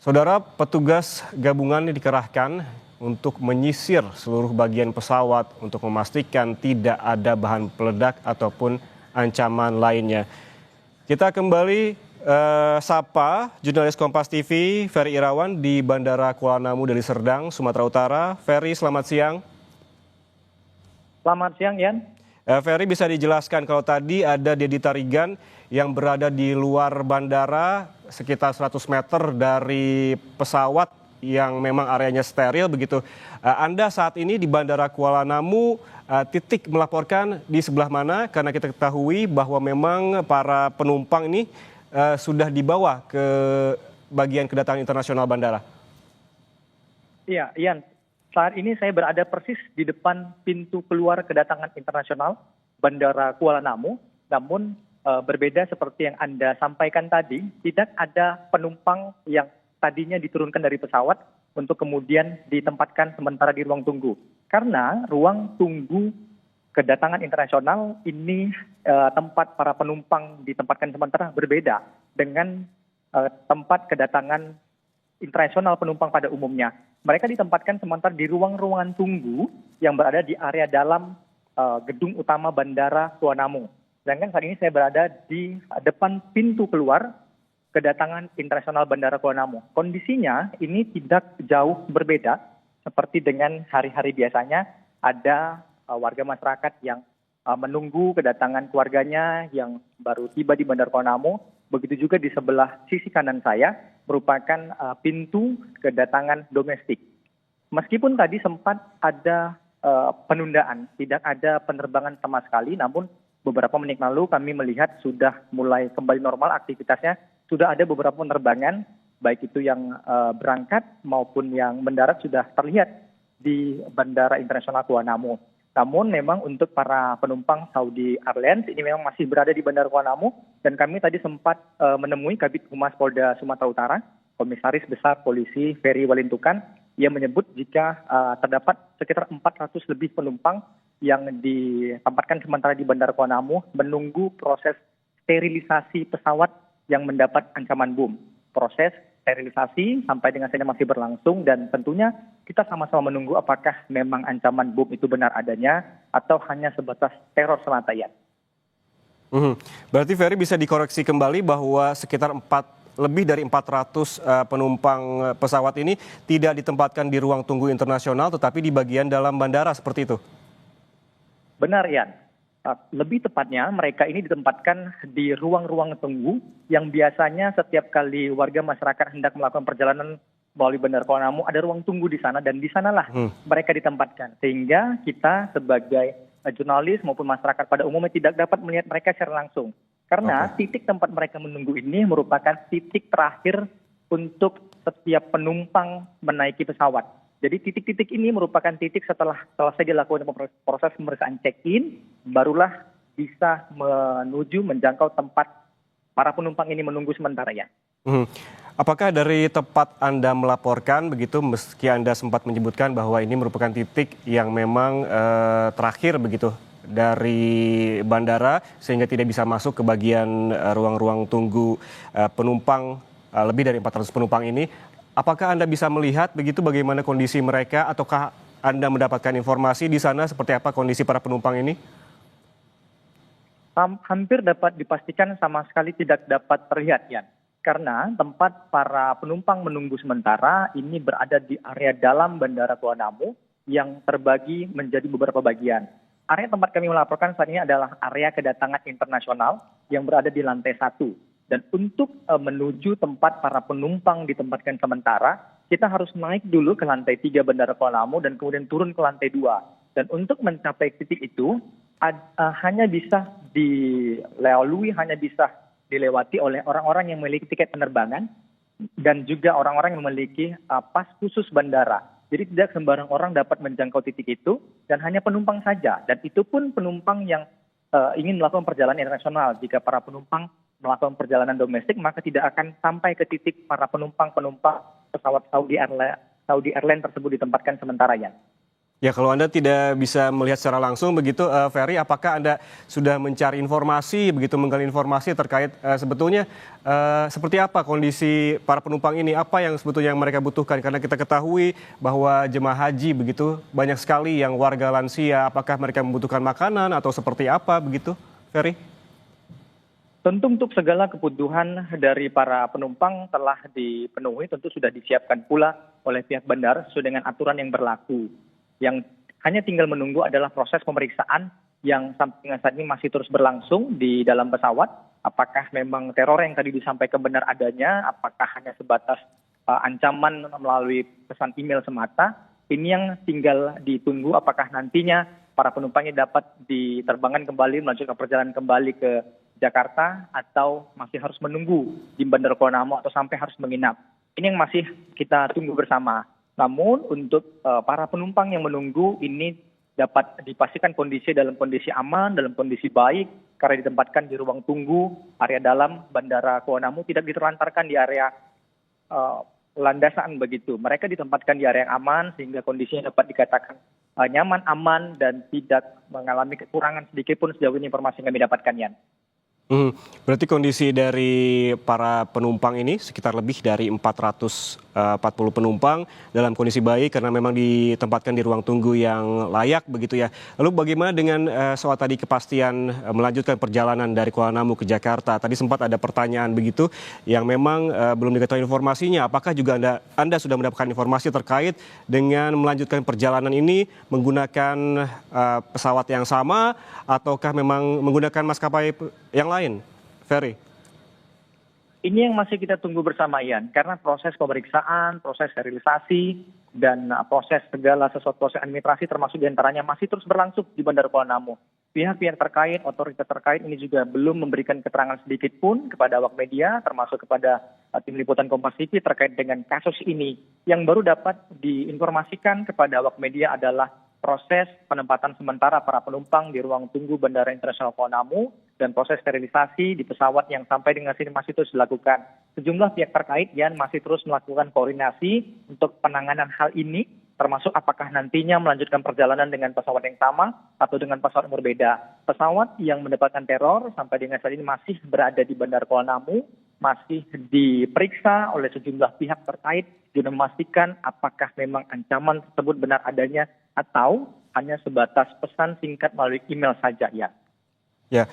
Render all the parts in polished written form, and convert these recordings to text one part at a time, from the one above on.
Saudara, petugas gabungan dikerahkan untuk menyisir seluruh bagian pesawat untuk memastikan tidak ada bahan peledak ataupun ancaman lainnya. Kita kembali sapa jurnalis Kompas TV Ferry Irawan di Bandara Kuala Namu Deli Serdang, Sumatera Utara. Ferry, selamat siang. Selamat siang, Yan. Ferry, bisa dijelaskan kalau tadi ada Dedi Tarigan yang berada di luar bandara sekitar 100 meter dari pesawat yang memang areanya steril begitu. Anda saat ini di Bandara Kuala Namu, titik melaporkan di sebelah mana? Karena kita ketahui bahwa memang para penumpang ini sudah dibawa ke bagian kedatangan internasional bandara. Iya, Yan. Saat ini saya berada persis di depan pintu keluar kedatangan internasional Bandara Kuala Namu. Namun berbeda seperti yang Anda sampaikan tadi, tidak ada penumpang yang tadinya diturunkan dari pesawat untuk kemudian ditempatkan sementara di ruang tunggu. Karena ruang tunggu kedatangan internasional ini tempat para penumpang ditempatkan sementara berbeda dengan tempat kedatangan internasional penumpang pada umumnya. Mereka ditempatkan sementara di ruang-ruangan tunggu yang berada di area dalam gedung utama Bandara Kuala Namu. Sedangkan saat ini saya berada di depan pintu keluar kedatangan internasional Bandara Kuala Namu. Kondisinya ini tidak jauh berbeda seperti dengan hari-hari biasanya. Ada warga masyarakat yang menunggu kedatangan keluarganya yang baru tiba di Bandara Kuala Namu. Begitu juga di sebelah sisi kanan saya merupakan pintu kedatangan domestik. Meskipun tadi sempat ada penundaan, tidak ada penerbangan sama sekali, namun beberapa menit lalu kami melihat sudah mulai kembali normal aktivitasnya. Sudah ada beberapa penerbangan, baik itu yang berangkat maupun yang mendarat sudah terlihat di Bandara Internasional Kuala Namu. Namun memang untuk para penumpang Saudi Airlines ini memang masih berada di Bandara Kuala Namu, dan kami tadi sempat menemui Kabid Humas Polda Sumatera Utara, Komisaris Besar Polisi Ferry Walintukan, yang menyebut jika terdapat sekitar 400 lebih penumpang yang ditempatkan sementara di Bandara Kuala Namu menunggu proses sterilisasi pesawat yang mendapat ancaman bom. Proses sterilisasi sampai dengan saat ini masih berlangsung, dan tentunya kita sama-sama menunggu apakah memang ancaman bom itu benar adanya atau hanya sebatas teror semata, ya. Berarti Ferry bisa dikoreksi kembali bahwa sekitar lebih dari 400 penumpang pesawat ini tidak ditempatkan di ruang tunggu internasional tetapi di bagian dalam bandara, seperti itu? Benar, Yan. Lebih tepatnya mereka ini ditempatkan di ruang-ruang tunggu yang biasanya setiap kali warga masyarakat hendak melakukan perjalanan melalui Bandara Kuala Namu ada ruang tunggu di sana, dan di sanalah mereka ditempatkan. Sehingga kita sebagai jurnalis maupun masyarakat pada umumnya tidak dapat melihat mereka secara langsung. Karena titik tempat mereka menunggu ini merupakan titik terakhir untuk setiap penumpang menaiki pesawat. Jadi titik-titik ini merupakan titik setelah selesai dilakukan proses pemeriksaan check-in, barulah bisa menuju menjangkau tempat para penumpang ini menunggu sementara, ya. Apakah dari tempat Anda melaporkan begitu, meski Anda sempat menyebutkan bahwa ini merupakan titik yang memang terakhir begitu dari bandara sehingga tidak bisa masuk ke bagian ruang-ruang tunggu penumpang lebih dari 400 penumpang ini, apakah Anda bisa melihat begitu bagaimana kondisi mereka, ataukah Anda mendapatkan informasi di sana seperti apa kondisi para penumpang ini? Hampir dapat dipastikan sama sekali tidak dapat terlihat, Yan. Karena tempat para penumpang menunggu sementara ini berada di area dalam Bandara Kuala Namu yang terbagi menjadi beberapa bagian. Area tempat kami melaporkan saat ini adalah area kedatangan internasional yang berada di lantai 1. Dan untuk menuju tempat para penumpang ditempatkan sementara, kita harus naik dulu ke lantai 3 Bandara Kuala Namu dan kemudian turun ke lantai 2. Dan untuk mencapai titik itu, hanya bisa dilalui, hanya bisa dilewati oleh orang-orang yang memiliki tiket penerbangan dan juga orang-orang yang memiliki pas khusus bandara. Jadi tidak sembarang orang dapat menjangkau titik itu, dan hanya penumpang saja. Dan itu pun penumpang yang ingin melakukan perjalanan internasional. Jika para penumpang melakukan perjalanan domestik, maka tidak akan sampai ke titik para penumpang pesawat Saudi Airlines tersebut ditempatkan sementara, ya. Ya, kalau Anda tidak bisa melihat secara langsung begitu, Ferry, apakah Anda sudah mencari informasi, begitu menggali informasi terkait sebetulnya seperti apa kondisi para penumpang ini, apa yang sebetulnya yang mereka butuhkan? Karena kita ketahui bahwa jemaah haji begitu banyak sekali yang warga lansia, apakah mereka membutuhkan makanan atau seperti apa begitu, Ferry? Tentu untuk segala kebutuhan dari para penumpang telah dipenuhi, tentu sudah disiapkan pula oleh pihak bandara sesuai dengan aturan yang berlaku. Yang hanya tinggal menunggu adalah proses pemeriksaan yang sampai dengan saat ini masih terus berlangsung di dalam pesawat. Apakah memang teror yang tadi disampaikan benar adanya, apakah hanya sebatas ancaman melalui pesan email semata. Ini yang tinggal ditunggu apakah nantinya para penumpangnya dapat diterbangkan kembali, melanjutkan perjalanan kembali ke Jakarta atau masih harus menunggu di Bandara Kuala Namu atau sampai harus menginap. Ini yang masih kita tunggu bersama. Namun untuk para penumpang yang menunggu ini dapat dipastikan kondisi dalam kondisi aman, dalam kondisi baik karena ditempatkan di ruang tunggu area dalam Bandara Kuala Namu, tidak diterlantarkan di area landasan begitu. Mereka ditempatkan di area yang aman sehingga kondisinya dapat dikatakan nyaman, aman dan tidak mengalami kekurangan sedikit pun sejauh ini informasi yang kami dapatkan, Yan. Berarti kondisi dari para penumpang ini sekitar lebih dari 440 penumpang dalam kondisi baik karena memang ditempatkan di ruang tunggu yang layak begitu ya. Lalu bagaimana dengan soal tadi kepastian melanjutkan perjalanan dari Kuala Namu ke Jakarta? Tadi sempat ada pertanyaan begitu yang memang belum diketahui informasinya. Apakah juga Anda sudah mendapatkan informasi terkait dengan melanjutkan perjalanan ini menggunakan pesawat yang sama ataukah memang menggunakan maskapai yang lain, Ferry? Ini yang masih kita tunggu bersama, Ian, karena proses pemeriksaan, proses sterilisasi, dan proses segala sesuatu proses administrasi termasuk diantaranya masih terus berlangsung di Bandara Kuala Namu. Pihak-pihak terkait, otoritas terkait ini juga belum memberikan keterangan sedikit pun kepada awak media, termasuk kepada tim liputan Kompas TV terkait dengan kasus ini. Yang baru dapat diinformasikan kepada awak media adalah proses penempatan sementara para penumpang di ruang tunggu Bandara Internasional Kuala Namu dan proses sterilisasi di pesawat yang sampai dengan sini masih terus dilakukan. Sejumlah pihak terkait yang masih terus melakukan koordinasi untuk penanganan hal ini, termasuk apakah nantinya melanjutkan perjalanan dengan pesawat yang sama atau dengan pesawat yang berbeda. Pesawat yang mendapatkan teror sampai dengan saat ini masih berada di Bandara Kuala Namu, masih diperiksa oleh sejumlah pihak terkait guna memastikan apakah memang ancaman tersebut benar adanya atau hanya sebatas pesan singkat melalui email saja, ya. Ya,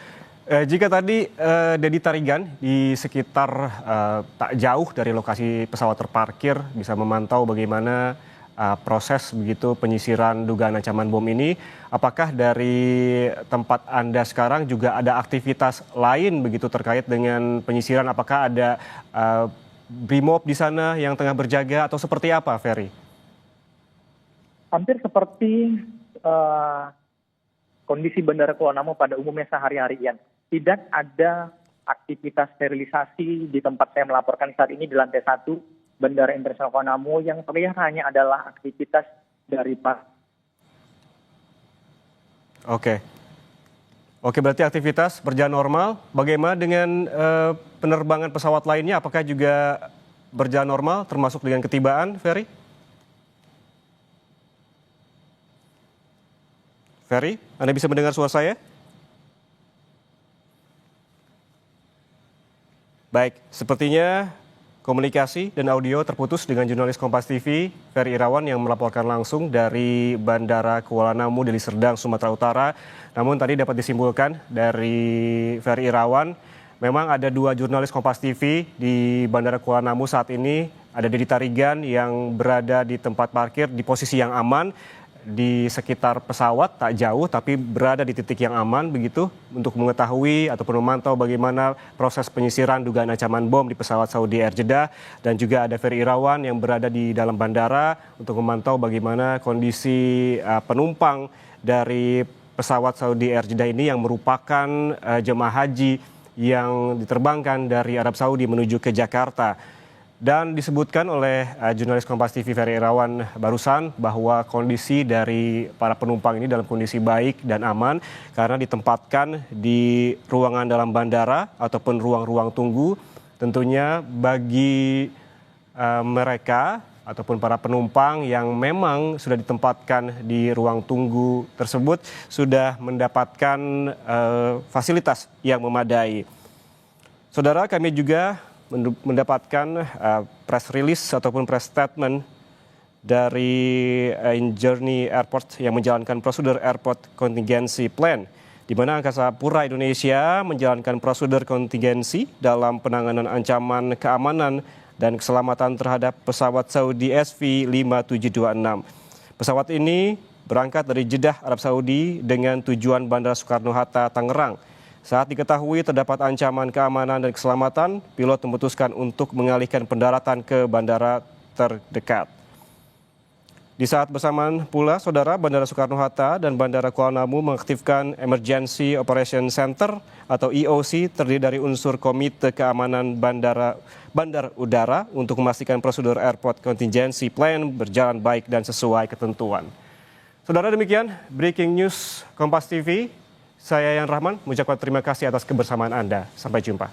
jika tadi Dedi Tarigan di sekitar tak jauh dari lokasi pesawat terparkir bisa memantau bagaimana proses begitu penyisiran dugaan ancaman bom ini, apakah dari tempat Anda sekarang juga ada aktivitas lain begitu terkait dengan penyisiran? Apakah ada Brimob di sana yang tengah berjaga atau seperti apa, Ferry? Hampir seperti kondisi Bandara Kuala Namu pada umumnya sehari-hari, Ian. Tidak ada aktivitas sterilisasi di tempat saya melaporkan saat ini di lantai 1 Bandara Internasional Kuala Namu. Yang terlihat hanya adalah aktivitas dari Oke, berarti aktivitas berjalan normal. Bagaimana dengan penerbangan pesawat lainnya? Apakah juga berjalan normal termasuk dengan ketibaan, Ferry? Ferry, Anda bisa mendengar suara saya? Baik, sepertinya komunikasi dan audio terputus dengan jurnalis Kompas TV, Ferry Irawan yang melaporkan langsung dari Bandara Kuala Namu, Deli Serdang, Sumatera Utara. Namun tadi dapat disimpulkan dari Ferry Irawan, memang ada 2 jurnalis Kompas TV di Bandara Kuala Namu saat ini. Ada Dedi Tarigan yang berada di tempat parkir di posisi yang aman, di sekitar pesawat tak jauh tapi berada di titik yang aman begitu untuk mengetahui ataupun memantau bagaimana proses penyisiran dugaan ancaman bom di pesawat Saudi Air Jeddah, dan juga ada Ferry Irawan yang berada di dalam bandara untuk memantau bagaimana kondisi penumpang dari pesawat Saudi Air Jeddah ini yang merupakan jemaah haji yang diterbangkan dari Arab Saudi menuju ke Jakarta. Dan disebutkan oleh jurnalis Kompas TV Ferry Irawan barusan bahwa kondisi dari para penumpang ini dalam kondisi baik dan aman karena ditempatkan di ruangan dalam bandara ataupun ruang-ruang tunggu. Tentunya bagi mereka ataupun para penumpang yang memang sudah ditempatkan di ruang tunggu tersebut sudah mendapatkan fasilitas yang memadai. Saudara, kami juga mendapatkan press release ataupun press statement dari Journey Airport yang menjalankan prosedur Airport Contingency Plan, di mana Angkasa Pura Indonesia menjalankan prosedur kontingensi dalam penanganan ancaman keamanan dan keselamatan terhadap pesawat Saudi SV5726. Pesawat ini berangkat dari Jeddah, Arab Saudi dengan tujuan Bandara Soekarno-Hatta, Tangerang. Saat diketahui terdapat ancaman keamanan dan keselamatan, pilot memutuskan untuk mengalihkan pendaratan ke bandara terdekat. Di saat bersamaan pula, Saudara, Bandara Soekarno-Hatta dan Bandara Kuala Namu mengaktifkan Emergency Operation Center atau EOC terdiri dari unsur Komite Keamanan Bandar Udara untuk memastikan prosedur Airport Contingency Plan berjalan baik dan sesuai ketentuan. Saudara, demikian Breaking News Kompas TV. Saya Yan Rahman mengucapkan terima kasih atas kebersamaan Anda. Sampai jumpa.